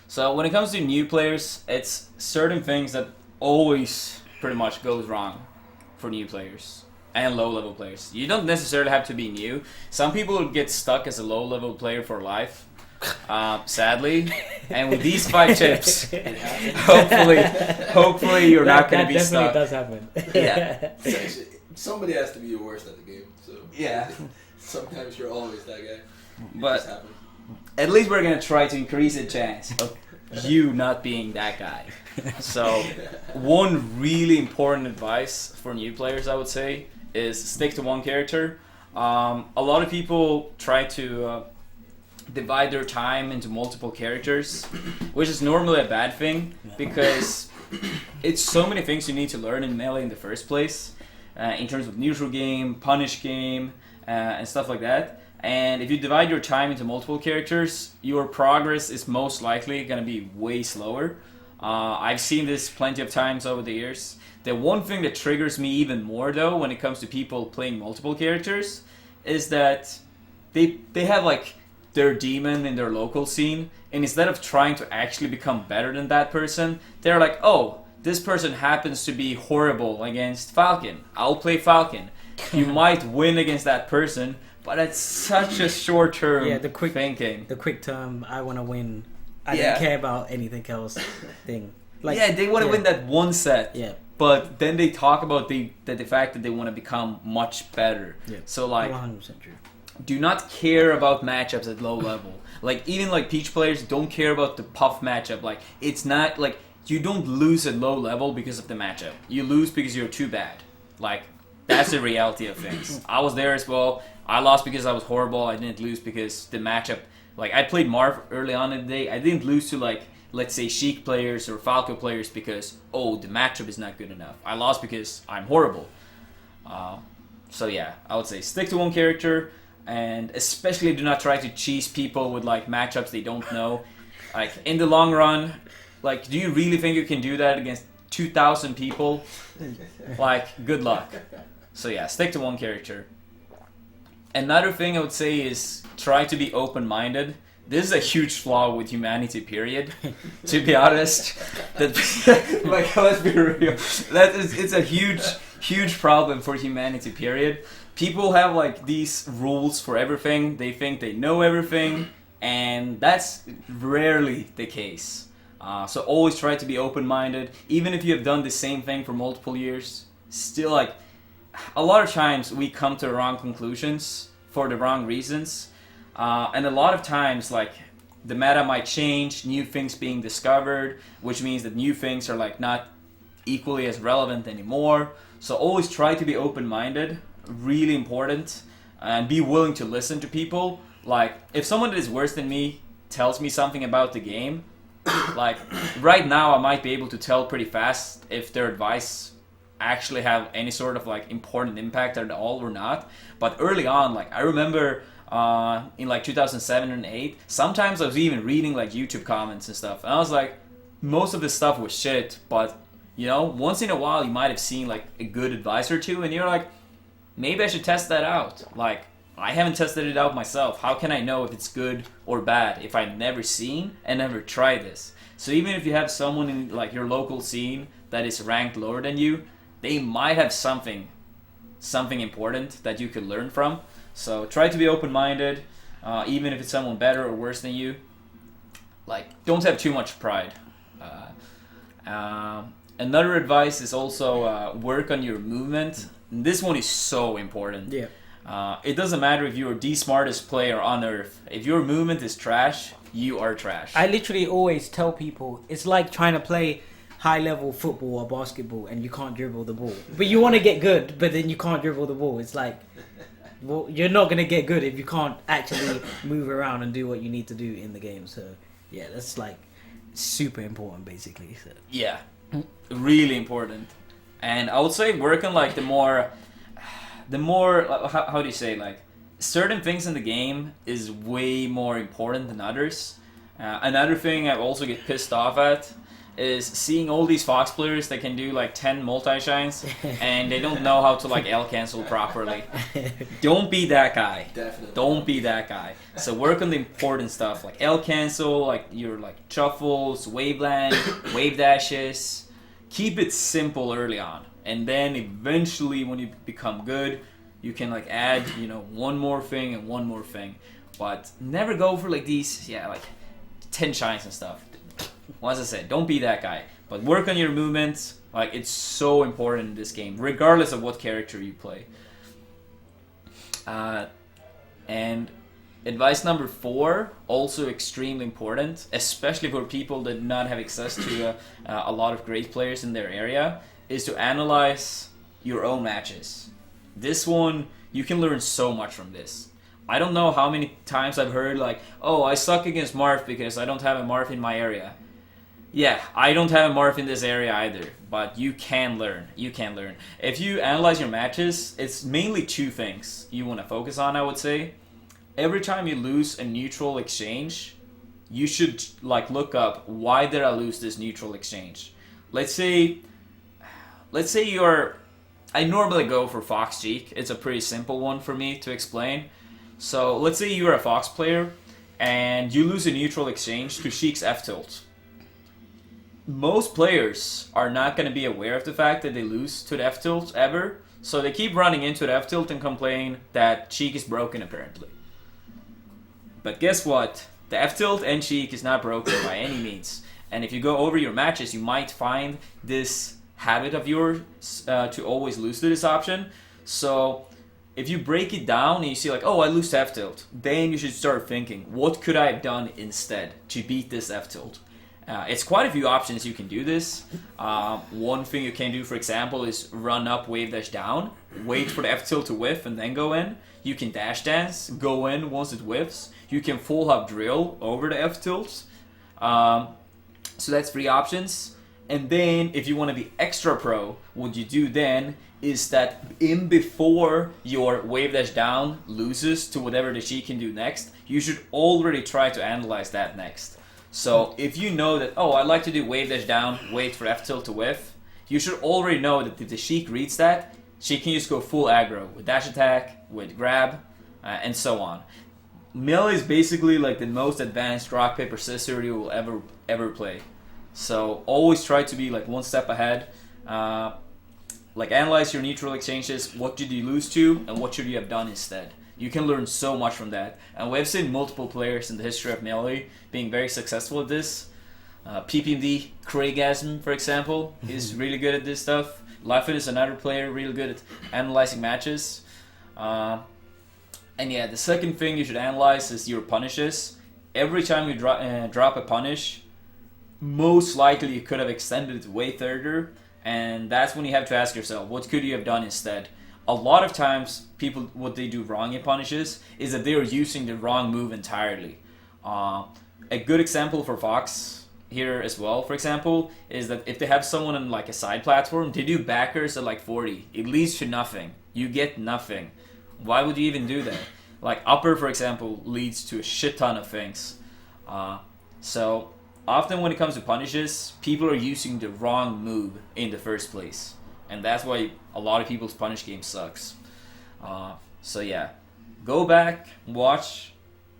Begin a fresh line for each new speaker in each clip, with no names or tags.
So when it comes to new players, it's certain things that always pretty much goes wrong for new players and low-level players. You don't necessarily have to be new. Some people get stuck as a low-level player for life, sadly. And with these 5 tips, hopefully you're not going to be stuck.
That definitely does happen.
Yeah.
Somebody has to be the worst at the game. So
Yeah.
sometimes you're always that guy.
But at least we're going to try to increase the chance of you not being that guy. So one really important advice for new players, I would say, is stick to one character. A lot of people try to divide their time into multiple characters, which is normally a bad thing because it's so many things you need to learn in Melee in the first place, in terms of neutral game, punish game, and stuff like that. And if you divide your time into multiple characters, your progress is most likely going to be way slower. I've seen this plenty of times over the years. The one thing that triggers me even more, though, when it comes to people playing multiple characters, is that they have like their demon in their local scene, and instead of trying to actually become better than that person, they're like, oh, this person happens to be horrible against Falcon. I'll play Falcon. You might win against that person, but it's such a short-term thinking.
The quick term, I want to win. I don't care about anything else thing.
Like, they want to win that one set.
Yeah.
But then they talk about the fact that they want to become much better.
Yeah.
So like,
100% true.
Do not care about matchups at low level. Like even like Peach players don't care about the puff matchup. Like it's not like you don't lose at low level because of the matchup. You lose because you're too bad. Like that's the reality of things. I was there as well. I lost because I was horrible. I didn't lose because the matchup. Like I played Marv early on in the day. I didn't lose to like, let's say, Sheik players or Falco players because, oh, the matchup is not good enough. I lost because I'm horrible. So yeah, I would say stick to one character, and especially do not try to cheese people with like matchups they don't know. Like in the long run, like do you really think you can do that against 2,000 people? Like good luck. So yeah, stick to one character. Another thing I would say is try to be open-minded. This is a huge flaw with humanity, period. To be honest, like let's be real, it's a huge problem for humanity, period. People have like these rules for everything. They think they know everything, and that's rarely the case. So always try to be open-minded, even if you have done the same thing for multiple years. Still, like a lot of times we come to wrong conclusions for the wrong reasons. And a lot of times, like, the meta might change, new things being discovered, which means that new things are, like, not equally as relevant anymore. So always try to be open-minded, really important, and be willing to listen to people. Like, if someone that is worse than me tells me something about the game, like, right now I might be able to tell pretty fast if their advice actually have any sort of, like, important impact at all or not. But early on, like, I remember... in like 2007 and 8, sometimes I was even reading like YouTube comments and stuff, and I was like, most of this stuff was shit, but you know, once in a while you might have seen like a good advice or two, and you're like, maybe I should test that out. Like, I haven't tested it out myself. How can I know if it's good or bad if I've never seen and never tried this? So even if you have someone in like your local scene that is ranked lower than you, they might have something important that you could learn from. So try to be open-minded, even if it's someone better or worse than you. Like, don't have too much pride. Another advice is also work on your movement. And this one is so important.
Yeah.
It doesn't matter if you're the smartest player on earth. If your movement is trash, you are trash.
I literally always tell people, it's like trying to play high-level football or basketball and you can't dribble the ball. But you want to get good, but then you can't dribble the ball. It's like... Well, you're not going to get good if you can't actually move around and do what you need to do in the game. So, yeah, that's like super important, basically. So.
Yeah, really important. And I would say work on like the more, how do you say, like certain things in the game is way more important than others. Another thing I also get pissed off at is seeing all these Fox players that can do like 10 multi-shines and they don't know how to like L cancel properly. Don't be that guy.
Definitely.
Don't be that guy. So work on the important stuff like L cancel, like your like shuffles, wave land, wave dashes. Keep it simple early on, and then eventually when you become good, you can like add, you know, one more thing and one more thing. But never go for like these, like 10 shines and stuff. As I said, don't be that guy. But work on your movements. Like, it's so important in this game, regardless of what character you play. And advice number 4, also extremely important, especially for people that do not have access to a lot of great players in their area, is to analyze your own matches. This one, you can learn so much from this. I don't know how many times I've heard like, oh, I suck against Marth because I don't have a Marth in my area. Yeah, I don't have a Marth in this area either, but you can learn. You can learn. If you analyze your matches, it's mainly 2 things you want to focus on, I would say. Every time you lose a neutral exchange, you should like look up, why did I lose this neutral exchange? Let's say I normally go for Fox Cheek. It's a pretty simple one for me to explain. So let's say you're a Fox player and you lose a neutral exchange to Sheik's F-tilt. Most players are not going to be aware of the fact that they lose to the F-tilt ever, so they keep running into the F-tilt and complain that Sheik is broken apparently. But guess what? The F-tilt and Sheik is not broken by any means. And if you go over your matches, you might find this habit of yours to always lose to this option. So if you break it down and you see like, oh, I lose to F-tilt, then you should start thinking, what could I have done instead to beat this F-tilt? It's quite a few options you can do this. One thing you can do, for example, is run up, wave dash down, wait for the F-tilt to whiff and then go in. You can dash dance, go in once it whiffs. You can full hop drill over the F-tilt. So that's 3 options. And then if you want to be extra pro, what you do then is that in before your wave dash down loses to whatever the Sheik can do next, you should already try to analyze that next. So if you know that, oh, I'd like to do wave dash down, wait for F-tilt to whiff, you should already know that if the Sheik reads that, she can just go full aggro with dash attack, with grab, and so on. Melee is basically like the most advanced rock, paper, scissors you will ever play. So always try to be like one step ahead. Like analyze your neutral exchanges, what did you lose to, and what should you have done instead. You can learn so much from that. And we have seen multiple players in the history of Melee being very successful at this. PPMD, Craigasm, for example, is really good at this stuff. Liefeld is another player really good at analyzing matches. And yeah, the second thing you should analyze is your punishes. Every time you drop a punish, most likely you could have extended it way further. And that's when you have to ask yourself, what could you have done instead? A lot of times, people, what they do wrong in punishes is that they are using the wrong move entirely. A good example for Fox here as well, for example, is that if they have someone on like a side platform, they do backers at like 40. It leads to nothing. You get nothing. Why would you even do that? Like upper, for example, leads to a shit ton of things. So often when it comes to punishes, people are using the wrong move in the first place. And that's why a lot of people's punish game sucks. So yeah, go back, watch,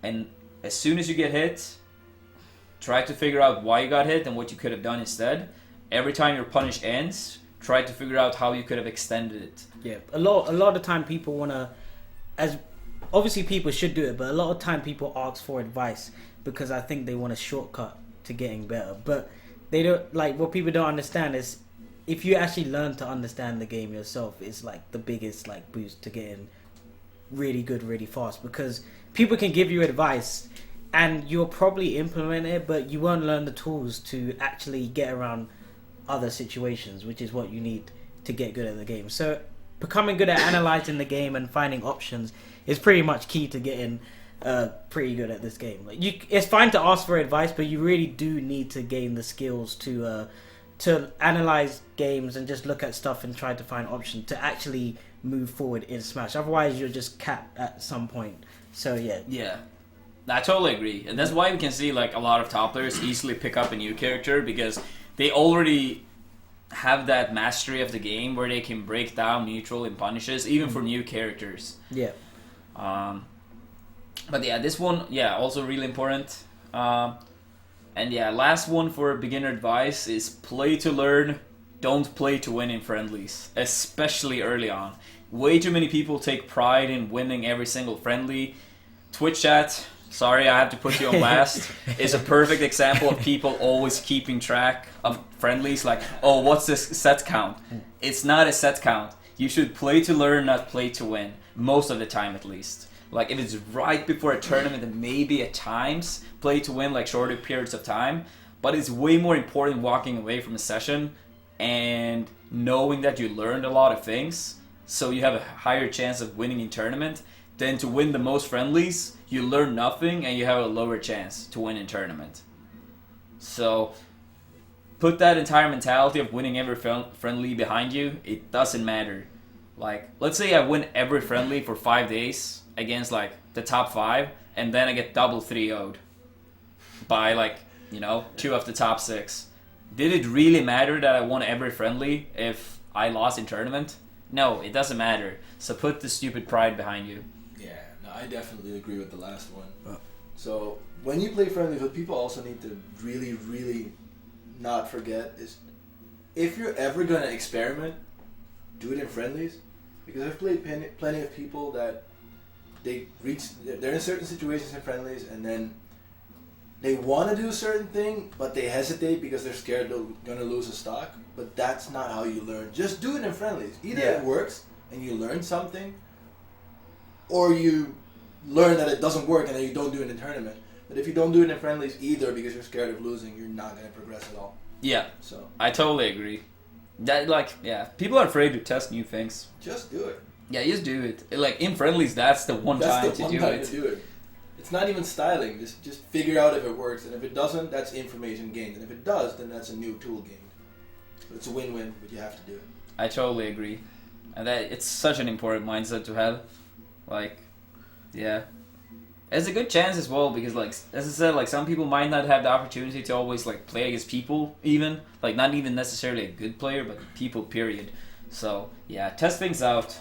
and as soon as you get hit, try to figure out why you got hit and what you could have done instead. Every time your punish ends, try to figure out how you could have extended it.
Yeah, a lot of time people wanna, as obviously people should do it, but a lot of time people ask for advice because I think they want a shortcut to getting better. But they don't, like, what people don't understand is, if you actually learn to understand the game yourself, it's like the biggest like boost to getting really good really fast, because people can give you advice and you'll probably implement it, but you won't learn the tools to actually get around other situations, which is what you need to get good at the game. So becoming good at analyzing the game and finding options is pretty much key to getting pretty good at this game. Like it's fine to ask for advice, but you really do need to gain the skills to analyze games and just look at stuff and try to find options to actually move forward in Smash. Otherwise, you're just capped at some point. So yeah.
Yeah, I totally agree, and that's why we can see like a lot of top players easily pick up a new character, because they already have that mastery of the game where they can break down neutral and punishes, even for new characters.
Yeah.
But yeah, this one, also really important. And yeah, last one for beginner advice is play to learn, don't play to win in friendlies, especially early on. Way too many people take pride in winning every single friendly. Twitch chat, sorry, I have to put you on blast, is a perfect example of people always keeping track of friendlies. Like, oh, what's this set count? It's not a set count. You should play to learn, not play to win. Most of the time, at least. Like, if it's right before a tournament, then maybe at times play to win, like shorter periods of time. But it's way more important walking away from a session and knowing that you learned a lot of things, so you have a higher chance of winning in tournament, than to win the most friendlies, you learn nothing, and you have a lower chance to win in tournament. So put that entire mentality of winning every friendly behind you. It doesn't matter. Like, let's say I win every friendly for 5 days against like the top 5, and then I get double 3-0'd by like, 2 of the top 6. Did it really matter that I won every friendly if I lost in tournament? No, it doesn't matter. So put the stupid pride behind you.
Yeah, no, I definitely agree with the last one. So when you play friendlies, what people also need to really, really not forget is, if you're ever going to experiment, do it in friendlies. Because I've played plenty of people that they're in certain situations in friendlies, and then they want to do a certain thing, but they hesitate because they're scared they're going to lose a stock. But that's not how you learn. Just do it in friendlies. Either it works and you learn something, or you learn that it doesn't work and then you don't do it in tournament. But if you don't do it in friendlies either because you're scared of losing, you're not going to progress at all.
Yeah,
So
I totally agree. People are afraid to test new things.
just do it.
Yeah, just do it. Like, in friendlies, that's the one time to do it.
It's not even styling. Just figure out if it works, and if it doesn't, that's information gained. And if it does, then that's a new tool gained. So it's a win-win, but you have to do it.
I totally agree. And that it's such an important mindset to have. Like, yeah. It's a good chance as well, because like, as I said, like, some people might not have the opportunity to always like play against people, even. Like, not even necessarily a good player, but people, period. So, yeah, test things out.